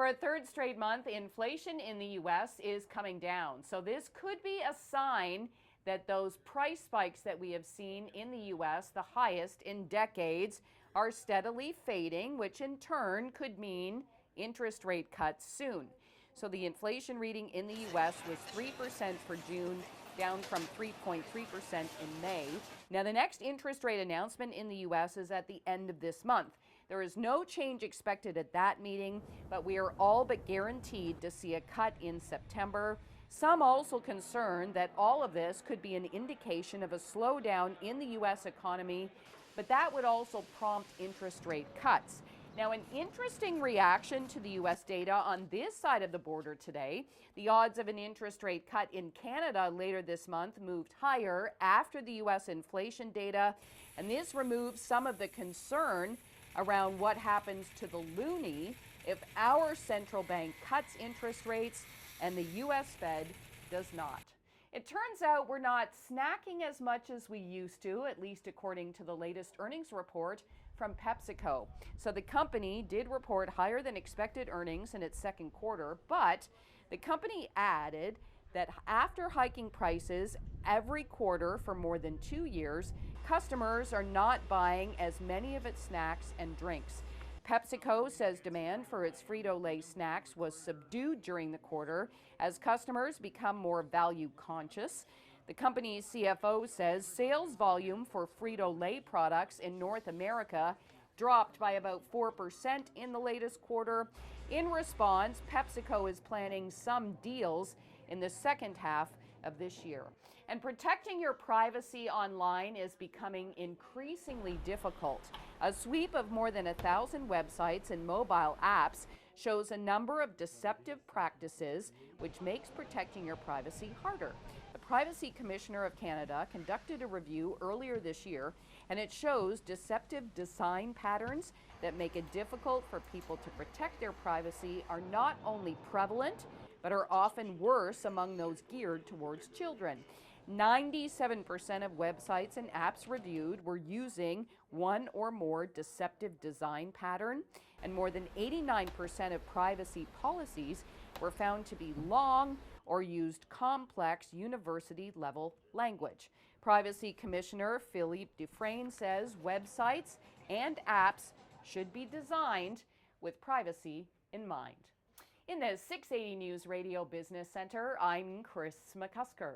For a third straight month, inflation in the U.S. is coming down. So this could be a sign that those price spikes that we have seen in the U.S., the highest in decades, are steadily fading, which in turn could mean interest rate cuts soon. So the inflation reading in the U.S. was 3% for June, down from 3.3% in May. Now, the next interest rate announcement in the U.S. is at the end of this month. There is no change expected at that meeting, but we are all but guaranteed to see a cut in September. Some also concerned that all of this could be an indication of a slowdown in the U.S. economy, but that would also prompt interest rate cuts. Now, an interesting reaction to the U.S. data on this side of the border today. The odds of an interest rate cut in Canada later this month moved higher after the U.S. inflation data, and this removes some of the concern around what happens to the loonie if our central bank cuts interest rates and the U.S. Fed does not. It turns out we're not snacking as much as we used to, at least according to the latest earnings report from PepsiCo. So the company did report higher than expected earnings in its second quarter, but the company added that after hiking prices every quarter for more than 2 years, customers are not buying as many of its snacks and drinks. PepsiCo says demand for its Frito-Lay snacks was subdued during the quarter as customers become more value conscious. The company's CFO says sales volume for Frito-Lay products in North America dropped by about 4% in the latest quarter. In response, PepsiCo is planning some deals in the second half of this year. And protecting your privacy online is becoming increasingly difficult. A sweep of more than 1,000 websites and mobile apps shows a number of deceptive practices, which makes protecting your privacy harder. The Privacy Commissioner of Canada conducted a review earlier this year, and it shows deceptive design patterns that make it difficult for people to protect their privacy are not only prevalent, but are often worse among those geared towards children. 97% of websites and apps reviewed were using one or more deceptive design pattern, and more than 89% of privacy policies were found to be long or used complex university-level language. Privacy Commissioner Philippe Dufresne says websites and apps should be designed with privacy in mind. In the 680 News Radio Business Center, I'm Kris McCusker.